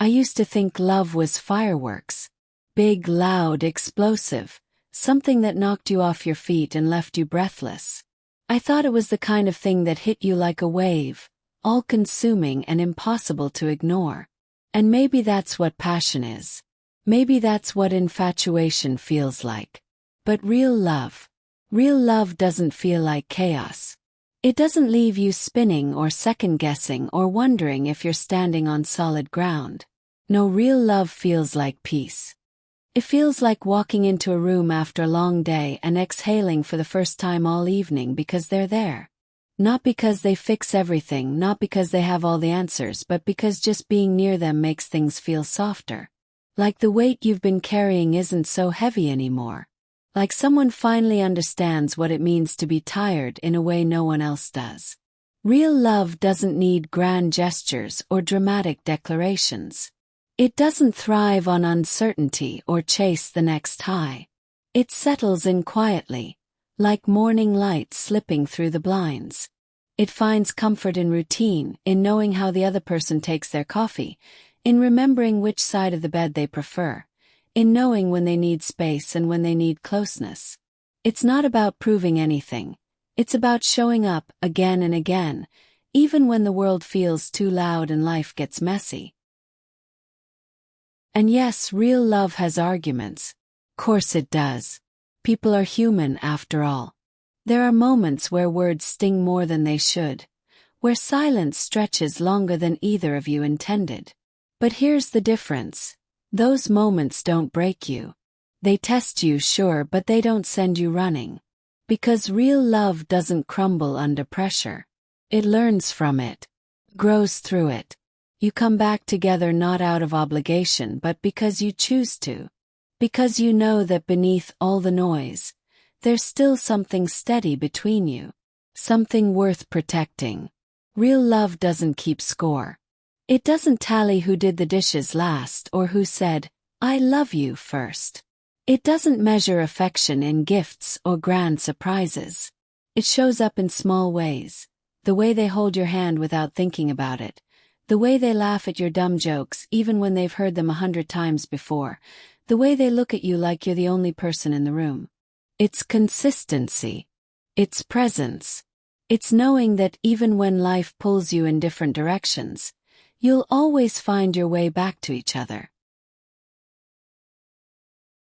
I used to think love was fireworks. Big, loud, explosive. Something that knocked you off your feet and left you breathless. I thought it was the kind of thing that hit you like a wave, all-consuming and impossible to ignore. And maybe that's what passion is. Maybe that's what infatuation feels like. But real love doesn't feel like chaos. It doesn't leave you spinning or second-guessing or wondering if you're standing on solid ground. No, real love feels like peace. It feels like walking into a room after a long day and exhaling for the first time all evening because they're there. Not because they fix everything, not because they have all the answers, but because just being near them makes things feel softer. Like the weight you've been carrying isn't so heavy anymore. Like someone finally understands what it means to be tired in a way no one else does. Real love doesn't need grand gestures or dramatic declarations. It doesn't thrive on uncertainty or chase the next high. It settles in quietly, like morning light slipping through the blinds. It finds comfort in routine, in knowing how the other person takes their coffee, in remembering which side of the bed they prefer, in knowing when they need space and when they need closeness. It's not about proving anything. It's about showing up again and again, even when the world feels too loud and life gets messy. And yes, real love has arguments. Course it does. People are human after all. There are moments where words sting more than they should, where silence stretches longer than either of you intended. But here's the difference. Those moments don't break you. They test you, sure, but they don't send you running. Because real love doesn't crumble under pressure. It learns from it, grows through it. You come back together not out of obligation but because you choose to. Because you know that beneath all the noise, there's still something steady between you. Something worth protecting. Real love doesn't keep score. It doesn't tally who did the dishes last or who said, "I love you" first. It doesn't measure affection in gifts or grand surprises. It shows up in small ways. The way they hold your hand without thinking about it. The way they laugh at your dumb jokes even when they've heard them 100 times before. The way they look at you like you're the only person in the room. It's consistency. It's presence. It's knowing that even when life pulls you in different directions, you'll always find your way back to each other.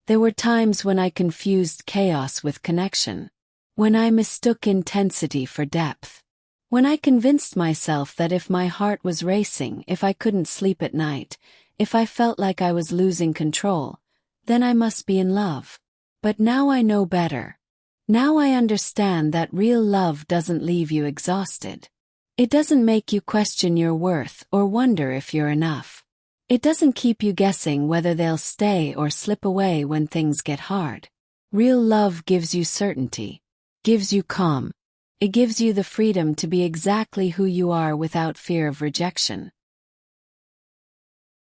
There were times when I confused chaos with connection. When I mistook intensity for depth. When I convinced myself that if my heart was racing, if I couldn't sleep at night, if I felt like I was losing control, then I must be in love. But now I know better. Now I understand that real love doesn't leave you exhausted. It doesn't make you question your worth or wonder if you're enough. It doesn't keep you guessing whether they'll stay or slip away when things get hard. Real love gives you certainty, gives you calm. It gives you the freedom to be exactly who you are without fear of rejection.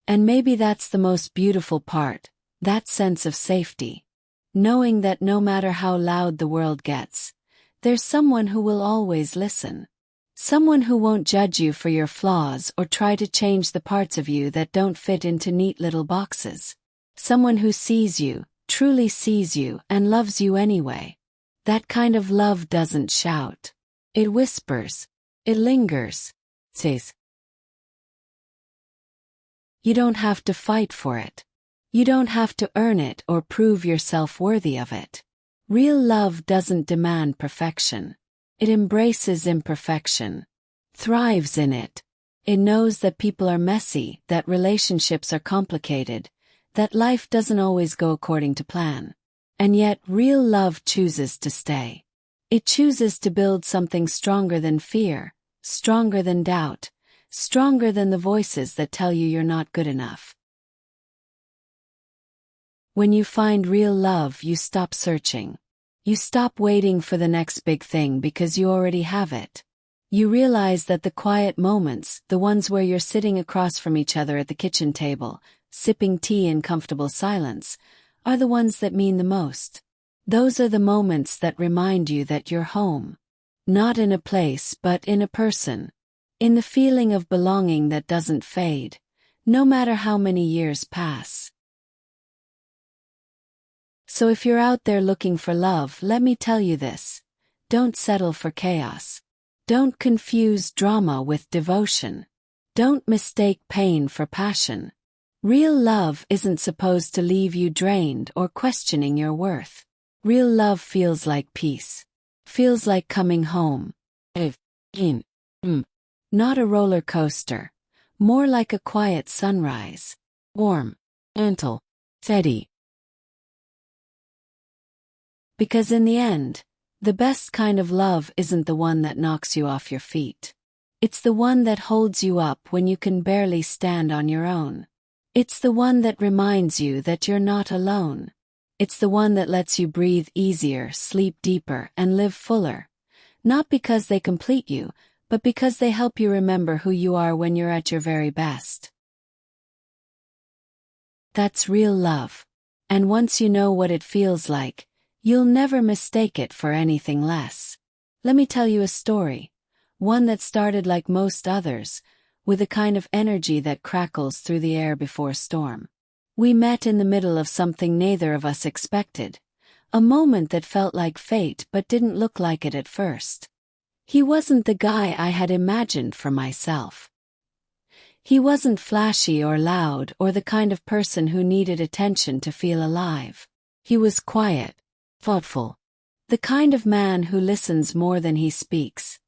And maybe that's the most beautiful part, that sense of safety. Knowing that no matter how loud the world gets, there's someone who will always listen. Someone who won't judge you for your flaws or try to change the parts of you that don't fit into neat little boxes. Someone who sees you, truly sees you, and loves you anyway. That kind of love doesn't shout. It whispers. It lingers. Says. You don't have to fight for it. You don't have to earn it or prove yourself worthy of it. Real love doesn't demand perfection. It embraces imperfection. Thrives in it. It knows that people are messy, that relationships are complicated, that life doesn't always go according to plan. And yet, real love chooses to stay. It chooses to build something stronger than fear, stronger than doubt, stronger than the voices that tell you you're not good enough. When you find real love, you stop searching. You stop waiting for the next big thing because you already have it. You realize that the quiet moments, the ones where you're sitting across from each other at the kitchen table, sipping tea in comfortable silence, are the ones that mean the most. Those are the moments that remind you that you're home. Not in a place but in a person. In the feeling of belonging that doesn't fade. no matter how many years pass. So if you're out there looking for love, let me tell you this: don't settle for chaos. Don't confuse drama with devotion. Don't mistake pain for passion. Real love isn't supposed to leave you drained or questioning your worth. Real love feels like peace. Feels like coming home. Not a roller coaster. More like a quiet sunrise. Warm. Gentle. Steady. Because in the end, the best kind of love isn't the one that knocks you off your feet. It's the one that holds you up when you can barely stand on your own. It's the one that reminds you that you're not alone. It's the one that lets you breathe easier, sleep deeper, and live fuller. Not because they complete you, but because they help you remember who you are when you're at your very best. That's real love. And once you know what it feels like, you'll never mistake it for anything less. Let me tell you a story. One that started like most others, with a kind of energy that crackles through the air before a storm. We met in the middle of something neither of us expected. A moment that felt like fate but didn't look like it at first. He wasn't the guy I had imagined for myself. He wasn't flashy or loud or the kind of person who needed attention to feel alive. He was quiet, thoughtful. The kind of man who listens more than he speaks.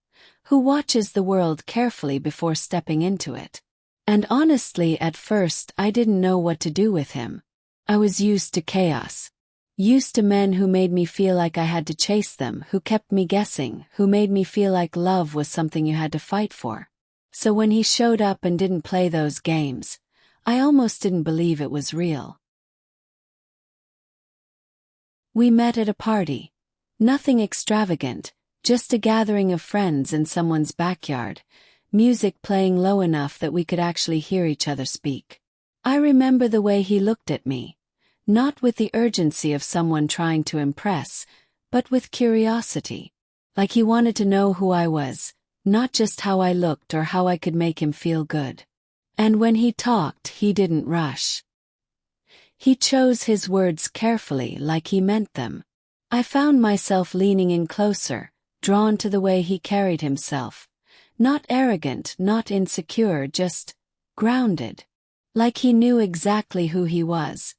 Who watches the world carefully before stepping into it. And honestly, at first I didn't know what to do with him. I was used to chaos. Used to men who made me feel like I had to chase them, who kept me guessing, who made me feel like love was something you had to fight for. So when he showed up and didn't play those games, I almost didn't believe it was real. We met at a party. Nothing extravagant. Just a gathering of friends in someone's backyard, music playing low enough that we could actually hear each other speak. I remember the way he looked at me, not with the urgency of someone trying to impress, but with curiosity. Like he wanted to know who I was, not just how I looked or how I could make him feel good. And when he talked, he didn't rush. He chose his words carefully, like he meant them. I found myself leaning in closer, drawn to the way he carried himself. Not arrogant, not insecure, just grounded. Like he knew exactly who he was,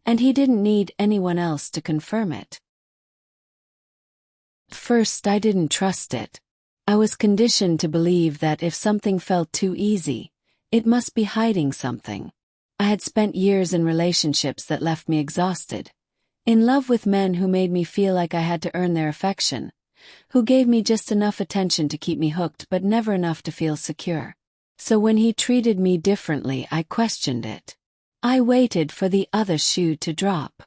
and he didn't need anyone else to confirm it. At first I didn't trust it. I was conditioned to believe that if something felt too easy, it must be hiding something. I had spent years in relationships that left me exhausted. In love with men who made me feel like I had to earn their affection. Who gave me just enough attention to keep me hooked but never enough to feel secure. So when he treated me differently, I questioned it. I waited for the other shoe to drop.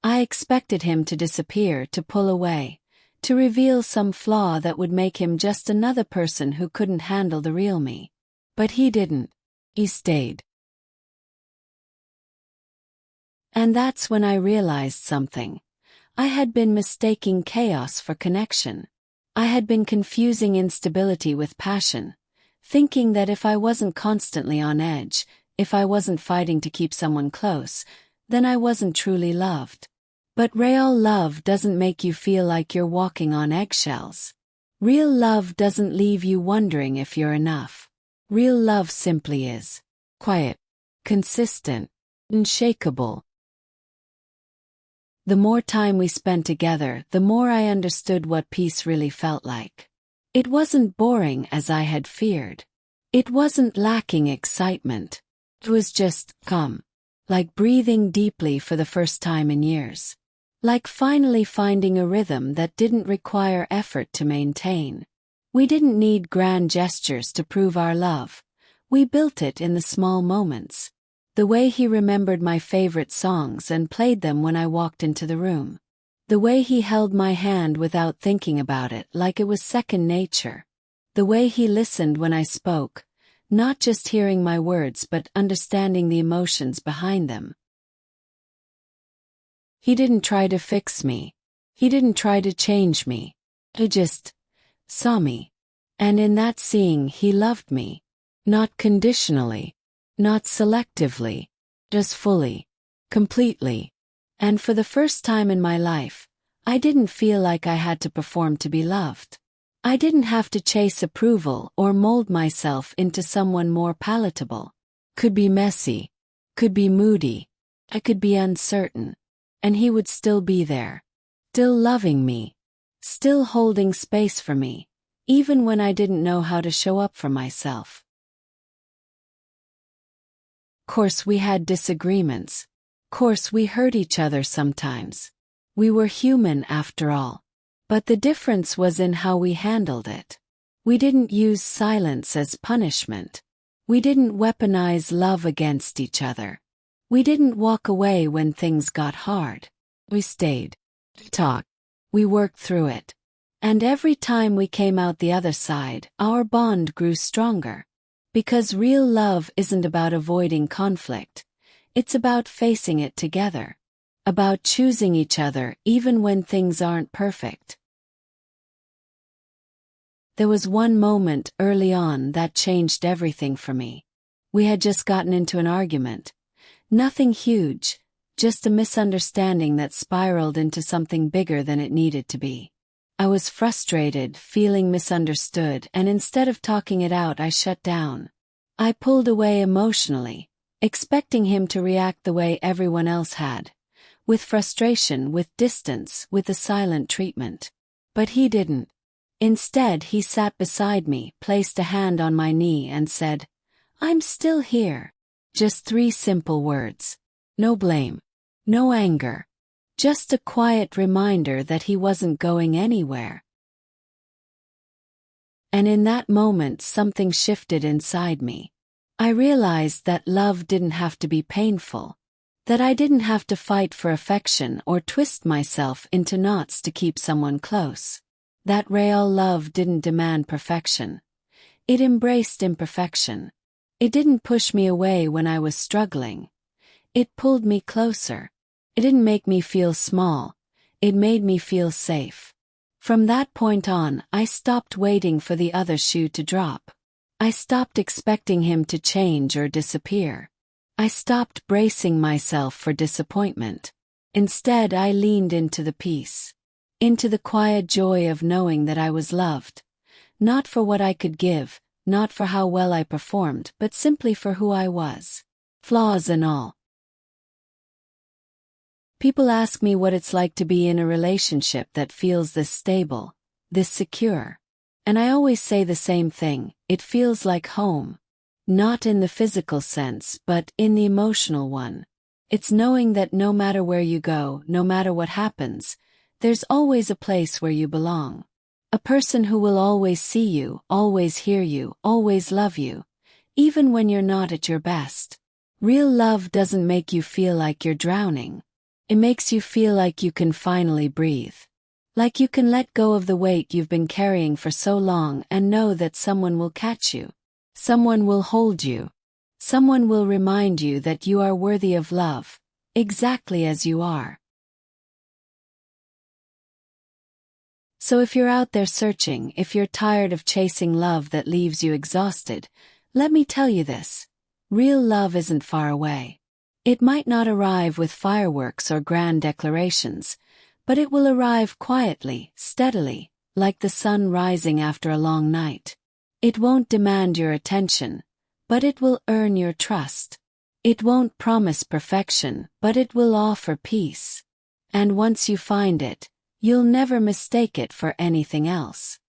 I expected him to disappear, to pull away, to reveal some flaw that would make him just another person who couldn't handle the real me. But he didn't. He stayed. And that's when I realized something. I had been mistaking chaos for connection. I had been confusing instability with passion, thinking that if I wasn't constantly on edge, if I wasn't fighting to keep someone close, then I wasn't truly loved. But real love doesn't make you feel like you're walking on eggshells. Real love doesn't leave you wondering if you're enough. Real love simply is quiet, consistent, unshakable. The more time we spent together, the more I understood what peace really felt like. It wasn't boring as I had feared. It wasn't lacking excitement. It was just calm. Like breathing deeply for the first time in years. Like finally finding a rhythm that didn't require effort to maintain. We didn't need grand gestures to prove our love. We built it in the small moments. The way he remembered my favorite songs and played them when I walked into the room. The way he held my hand without thinking about it, like it was second nature. The way he listened when I spoke, not just hearing my words but understanding the emotions behind them. He didn't try to fix me. He didn't try to change me. He just saw me. And in that seeing, he loved me. Not conditionally. Not selectively, just fully, completely. And for the first time in my life, I didn't feel like I had to perform to be loved. I didn't have to chase approval or mold myself into someone more palatable. Could be messy, could be moody, I could be uncertain, and he would still be there, still loving me, still holding space for me, even when I didn't know how to show up for myself. Course we had disagreements. Course we hurt each other sometimes. We were human after all. But the difference was in how we handled it. We didn't use silence as punishment. We didn't weaponize love against each other. We didn't walk away when things got hard. We stayed, talked, we worked through it. And every time we came out the other side, our bond grew stronger. Because real love isn't about avoiding conflict. It's about facing it together. About choosing each other even when things aren't perfect. There was one moment early on that changed everything for me. We had just gotten into an argument. Nothing huge, just a misunderstanding that spiraled into something bigger than it needed to be. I was frustrated, feeling misunderstood, and instead of talking it out, I shut down. I pulled away emotionally, expecting him to react the way everyone else had, with frustration, with distance, with a silent treatment. But he didn't. Instead, he sat beside me, placed a hand on my knee and said, "I'm still here." Just 3 simple words. No blame. No anger. Just a quiet reminder that he wasn't going anywhere. And in that moment something shifted inside me. I realized that love didn't have to be painful. That I didn't have to fight for affection or twist myself into knots to keep someone close. That real love didn't demand perfection. It embraced imperfection. It didn't push me away when I was struggling. It pulled me closer. It didn't make me feel small. It made me feel safe. From that point on, I stopped waiting for the other shoe to drop. I stopped expecting him to change or disappear. I stopped bracing myself for disappointment. Instead, I leaned into the peace. Into the quiet joy of knowing that I was loved. Not for what I could give, not for how well I performed, but simply for who I was. Flaws and all. People ask me what it's like to be in a relationship that feels this stable, this secure. And I always say the same thing: it feels like home. Not in the physical sense, but in the emotional one. It's knowing that no matter where you go, no matter what happens, there's always a place where you belong. A person who will always see you, always hear you, always love you, even when you're not at your best. Real love doesn't make you feel like you're drowning. It makes you feel like you can finally breathe. Like you can let go of the weight you've been carrying for so long and know that someone will catch you. Someone will hold you. Someone will remind you that you are worthy of love, exactly as you are. So if you're out there searching, if you're tired of chasing love that leaves you exhausted, let me tell you this: real love isn't far away. It might not arrive with fireworks or grand declarations, but it will arrive quietly, steadily, like the sun rising after a long night. It won't demand your attention, but it will earn your trust. It won't promise perfection, but it will offer peace. And once you find it, you'll never mistake it for anything else.